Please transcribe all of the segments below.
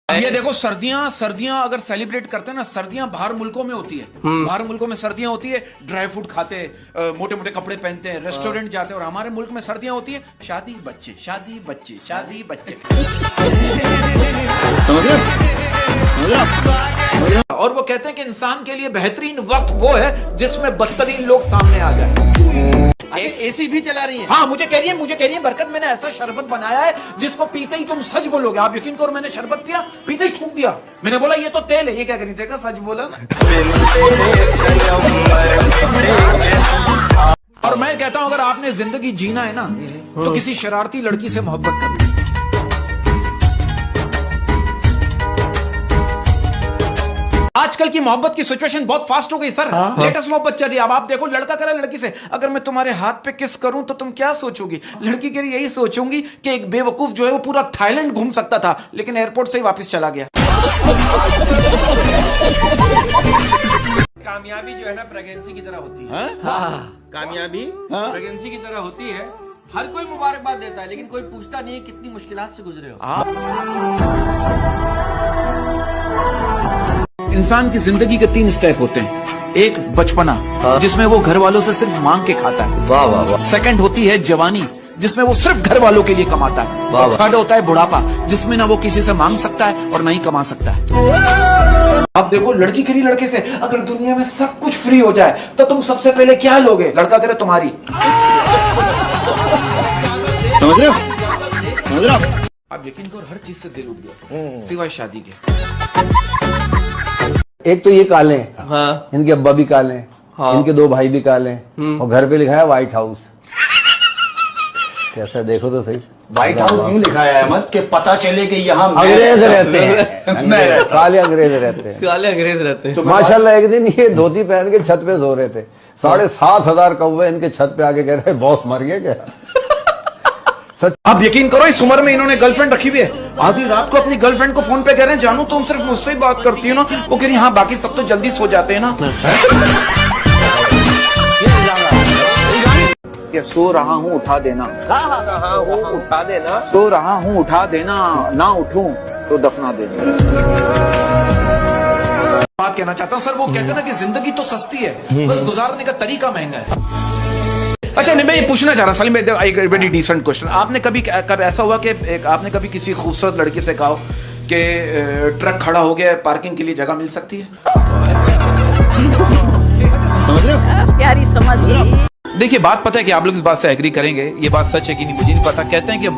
ये देखो, सर्दियां अगर सेलिब्रेट करते हैं ना, सर्दियां बाहर मुल्कों में होती है। बाहर मुल्कों में सर्दियां होती है, ड्राई फ्रूट खाते, मोटे मोटे कपड़े पहनते हैं, रेस्टोरेंट जाते हैं। और हमारे मुल्क में सर्दियां होती है, शादी बच्चे, शादी बच्चे, शादी बच्चे। समझ रहे? और वो कहते हैं कि इंसान के लिए बेहतरीन वक्त वो है जिसमें बदतरीन लोग सामने आ जाए। एसी भी चला रही है। हाँ, मुझे कह रही है बरकत, मैंने ऐसा शरबत बनाया है जिसको पीते ही तुम सच बोलोगे। आप यकीन करो, मैंने शरबत पिया, पीते ही थूक दिया। मैंने बोला ये तो तेल है। ये क्या करी, देखा, सच बोला ना। और मैं कहता हूं, अगर आपने जिंदगी जीना है ना, तो किसी शरारती लड़की से मोहब्बत कर लीजिए। आजकल की मोहब्बत की सिचुएशन बहुत फास्ट हो गई सर। लेटेस्ट मोहब्बत चल रही है। अब आप देखो, लड़का कह रहा है लड़की से, अगर मैं तुम्हारे हाथ पे किस करूं तो तुम क्या सोचोगी? लड़की कह रही यही सोचूंगी कि एक बेवकूफ जो है वो पूरा थाईलैंड घूम सकता था, लेकिन एयरपोर्ट से ही वापस चला गया। कामयाबी जो है ना प्रेगनेंसी की तरह होती है। कामयाबी प्रेगनेंसी की तरह होती है। हर कोई मुबारकबाद देता है, लेकिन कोई पूछता नहीं है कितनी मुश्किलात से गुजरे हो। इंसान की जिंदगी के 3 स्टेप होते हैं। एक बचपना, जिसमें वो घर वालों से सिर्फ मांग के खाता है। वाह वाह वाह। सेकंड होती है जवानी, जिसमें वो सिर्फ घर वालों के लिए कमाता है। वाह वाह। थर्ड होता है बुढ़ापा, जिसमें ना वो किसी से मांग सकता है और ना ही कमा सकता है। आप देखो, लड़की कह रही लड़के से, अगर दुनिया में सब कुछ फ्री हो जाए तो तुम सबसे पहले क्या लोगे? लड़का कह रहा तुम्हारी। समझ रहे हो? समझ रहे हो? आप यकीन करो, हर चीज से दिल उठ गया सिवाय शादी के। एक तो ये काले हैं, हाँ। इनके अब्बा भी काले हैं, हाँ। इनके 2 भाई भी काले हैं, और घर पे लिखा है व्हाइट हाउस। कैसा, देखो तो सही। व्हाइट हाउस यूं लिखा है अहमद कि पता चले कि यहाँ अंग्रेज रहते हैं, काले अंग्रेज रहते हैं। काले अंग्रेज रहते हैं। माशाल्लाह एक दिन ये धोती पहन के छत पे सो रहे थे, 7,500 कौवे इनके छत पे आके कह रहे बॉस मर गए क्या? आप यकीन करो, इस उम्र में इन्होंने गर्लफ्रेंड रखी हुई है। आधी रात को अपनी गर्लफ्रेंड को फोन पे कह रहे हैं, जानू तुम सिर्फ मुझसे ही बात करती हो ना? वो कह रही हाँ, बाकी सब तो जल्दी सो जाते हैं ना। सो रहा हूँ उठा देना, उठा देना। सो रहा हूँ उठा देना, ना उठूं तो दफना देना। बात कहना चाहता हूँ सर, वो कहते हैं ना कि जिंदगी तो सस्ती है, बस गुजारने का तरीका महंगा है। अच्छा, नहीं, मैं ये पूछना चाह रहा सलीम भाई, एक वेरी डिसेंट क्वेश्चन। आपने कभी ऐसा हुआ कि आपने कभी किसी खूबसूरत लड़की से कहा कि ट्रक खड़ा हो गया है, पार्किंग के लिए जगह मिल सकती है? समझ रहे हो? प्यारी समझ गई। देखिए, बात पता है कि आप लोग इस बात से एग्री करेंगे, ये बात सच है कि नहीं मुझे नहीं पता। कहते हैं कि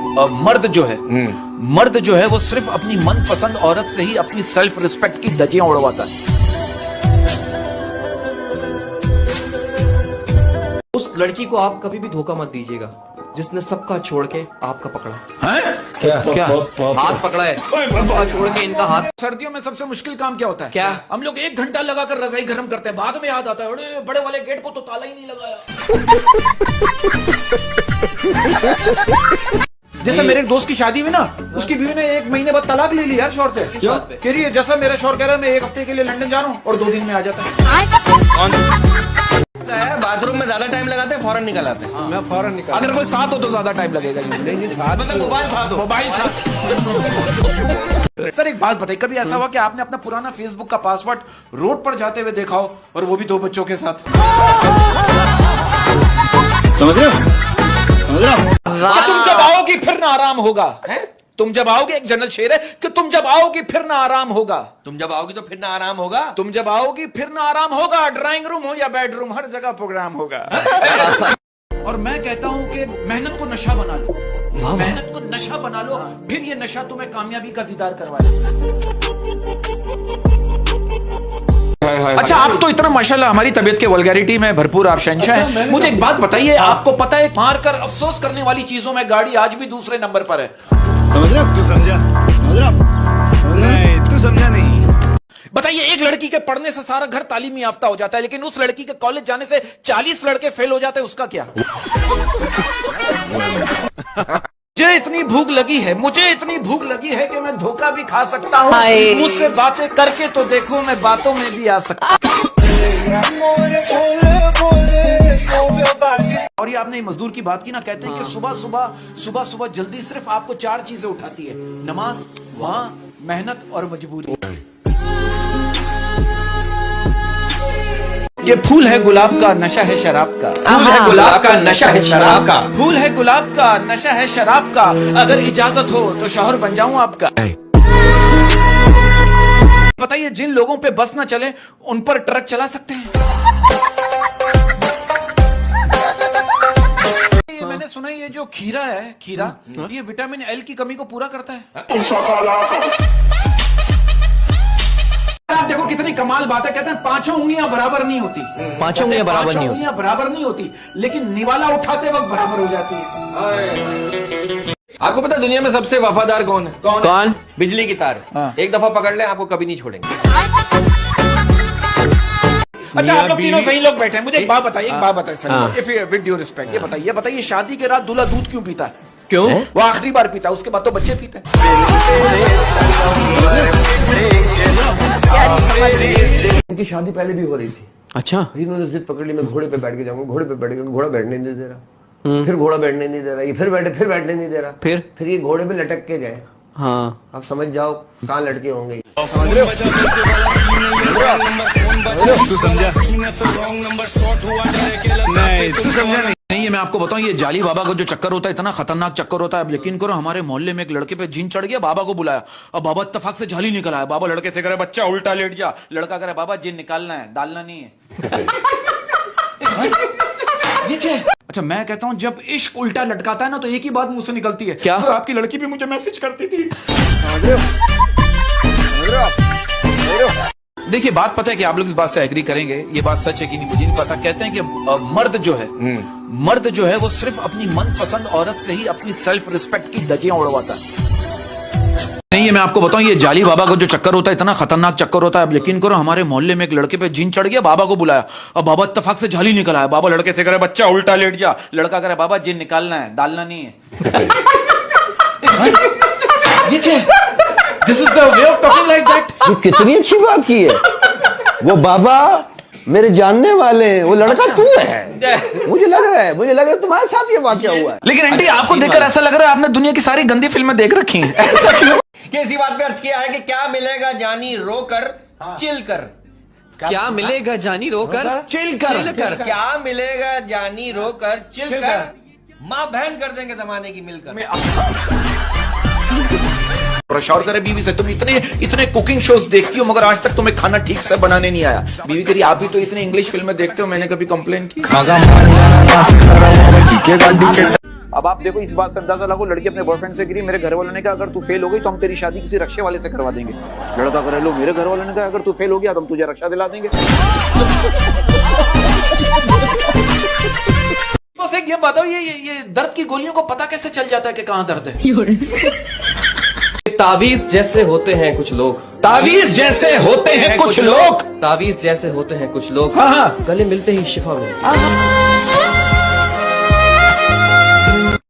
मर्द जो है वो सिर्फ अपनी मनपसंद औरत से ही अपनी सेल्फ रिस्पेक्ट की धज्जियां उड़वाता है। उस लड़की को आप कभी भी धोखा मत दीजिएगा जिसने सबका छोड़ के आपका पकड़ा हैं? क्या हाथ पकड़ा है, सबका छोड़ के इनका हाथ। सर्दियों में सबसे मुश्किल काम क्या होता है? क्या? हम लोग 1 घंटा लगाकर रजाई गर्म करते हैं, बाद में याद आता है अरे बड़े वाले गेट को तो ताला ही नहीं लगाया। जैसे मेरे एक दोस्त की शादी हुई ना, उसकी बीवी ने 1 महीने बाद तलाक ले ली यार शौहर से। क्यों? कह रही है जैसा मेरा शौहर कह रहा है मैं 1 हफ्ते के लिए लंदन जा रहा हूँ और 2 दिन में आ जाता है। बाथरूम में ज्यादा टाइम लगाते हैं, फौरन निकल आते हैं। मैं फौरन निकाल। अगर कोई साथ हो तो ज्यादा टाइम लगेगा। मतलब मोबाइल साथ हो। मोबाइल साथ। सर एक बात बताइए, कभी ऐसा हुआ कि आपने अपना पुराना फेसबुक का पासवर्ड रोड पर जाते हुए देखा हो, और वो भी 2 बच्चों के साथ? समझ रहे हो? समझ रहे हो? कि तुम जब आओगी फिर ना आराम होगा। तुम जब आओगे, एक जनरल शेर है कि तुम जब आओगी फिर ना आराम होगा। तुम जब आओगी तो फिर ना आराम होगा। तुम जब आओगी फिर ना आराम होगा। ड्राइंग रूम हो या बेडरूम, हर जगह प्रोग्राम होगा। और मैं कहता हूं कि मेहनत को नशा बना लो, मेहनत को नशा बना लो, फिर ये नशा तुम्हें कामयाबी का दीदार करवाएगा। अच्छा, आप तो इतना माशाल्लाह हमारी तबीयत के वल्गैरिटी में भरपूर आप शहंशाह हैं। मुझे एक बात बताइए, आपको पता है मारकर अफसोस करने वाली चीजों में गाड़ी आज भी दूसरे नंबर पर है। समझ रहे हो? तू समझा? समझ रहे हो? नहीं, तू समझा नहीं। बताइए, एक लड़की के पढ़ने से सारा घर तालीमी याफ्ता हो जाता है, लेकिन उस लड़की के कॉलेज जाने से 40 लड़के फेल हो जाते हैं, उसका क्या? मुझे इतनी भूख लगी है, मुझे इतनी भूख लगी है कि मैं धोखा भी खा सकता हूँ। मुझसे बातें करके तो देखो, मैं बातों में भी आ सकता हूँ। और ये आपने मजदूर की बात की ना, कहते हैं कि सुबह सुबह जल्दी सिर्फ आपको 4 चीजें उठाती है, नमाज, माँ, मेहनत और मजबूरी। ये फूल है गुलाब का, नशा है शराब का। फूल है गुलाब का, नशा है शराब का। फूल है गुलाब का, नशा है शराब का। अगर इजाजत हो तो शौहर बन जाऊं आपका। बताइए, जिन लोगों पे बस ना चले उन पर ट्रक चला सकते हैं? ये मैंने सुना है, ये जो खीरा है, खीरा, ये विटामिन एल की कमी को पूरा करता है। आप देखो कितनी कमाल बात है। कहते हैं पांचों उंगलियां बराबर नहीं होती। पांचों उंगलियां बराबर नहीं होती। उंगलियां बराबर नहीं होती, लेकिन निवाला उठाते वक्त बराबर हो जाती है। आपको पता है दुनिया में सबसे वफादार कौन है? कौन? बिजली की तार। हाँ। एक दफा पकड़ ले, आपको कभी नहीं छोड़ेंगे। अच्छा, आप लोग तीनों सही लोग बैठे हैं, मुझे एक बात बताइए, विद ड्यू रिस्पेक्ट, ये बताइए शादी के रात दूल्हा दूध क्यों पीता है? क्यों? वो आखिरी बार पीता है, उसके बाद तो बच्चे पीते हैं। उनकी शादी पहले भी हो रही थी। अच्छा। इन्होंने जिद पकड़ ली, मैं घोड़े पे बैठ के जाऊंगा, घोड़े पे बैठ के, घोड़ा बैठने नहीं दे रहा, फिर घोड़ा बैठने नहीं दे रहा, ये फिर बैठने नहीं दे रहा, फिर ये घोड़े पे लटक के गए। हाँ। आप समझ जाओ कहाँ लटके होंगे। नहीं, ये मैं आपको बताऊं, ये जाली बाबा का जो चक्कर होता है, इतना खतरनाक चक्कर होता है। अब यकीन करो, हमारे मोहल्ले में एक लड़के पे जीन चढ़ गया, बाबा को बुलाया, अब बाबा इत्तेफाक से जाली निकल आया। बाबा लड़के से करे, बच्चा उल्टा लेट जा। लड़का करे, बाबा जीन निकालना है, डालना नहीं है। ये क्या है? अच्छा, मैं कहता हूं, जब इश्क उल्टा लटकाता है ना, तो एक ही बात मुंह से निकलती है, क्या? सर आपकी लड़की भी मुझे मैसेज करती थी। देखिए, बात पता है कि आप लोग इस बात से एग्री करेंगे, ये बात सच है कि नहीं मुझे नहीं पता। कहते हैं कि मर्द जो है वो सिर्फ अपनी मनपसंद औरत से ही अपनी सेल्फ रिस्पेक्ट की धज्जियां उड़वाता है। नहीं, ये मैं आपको बताऊं, ये जाली बाबा का जो चक्कर होता है, इतना खतरनाक चक्कर होता है। अब यकीन करो, हमारे मोहल्ले में एक लड़के पे जीन चढ़ गया, बाबा को बुलाया, अब बाबा इत्तेफाक से जाली निकल आया। बाबा लड़के से करे, बच्चा उल्टा लेट जा। लड़का करे, बाबा जीन निकालना है, डालना नहीं है। ये क्या है? This is the way of talking like that. ये कितनी अच्छी बात की है। वो बाबा मेरे जानने वाले हैं, वो लड़का तू है। मुझे लग रहा है तुम्हारे साथ ये वाकया हुआ है। लेकिन आंटी, आपको देखकर ऐसा लग रहा है आपने दुनिया की सारी गंदी फिल्में देख रखी हैं। ऐसा क्यों? किसी बात पे अर्ज किया है कि क्या मिलेगा जानी रोकर चिल कर। क्या मिलेगा जानी रोकर चिल कर। क्या मिलेगा जानी रोकर चिल कर। माँ बहन कर देंगे जमाने की मिलकर। शौहर करे बीवी से, तुम इतने कुकिंग शोज देखती हो, मगर आज तक तुम्हें खाना ठीक से बनाने नहीं आया। बीवी करी, आप भी तो इतने इंग्लिश फिल्में देखते हो, मैंने कभी कंप्लेन की? अब आप देखो, इस बात से अंदाजा लगो, लड़की अपने बॉयफ्रेंड से गिरी, मेरे घर वालों ने कहा अगर तू फेल हो गई तो हम तेरी शादी किसी रक्षा वाले से करवा देंगे। लड़का करे, लो मेरे घर वालों ने कहा अगर तू फेल हो गया तो हम तुझे रक्षा दिला देंगे। बस एक ये बताओ, ये दर्द की गोलियों को पता कैसे चल जाता है कि कहाँ दर्द है? तावीज जैसे होते हैं कुछ लोग। तावीज जैसे होते हैं कुछ लोग। तावीज जैसे होते हैं कुछ लोग। हाँ। गले मिलते ही शिफा मिलती है।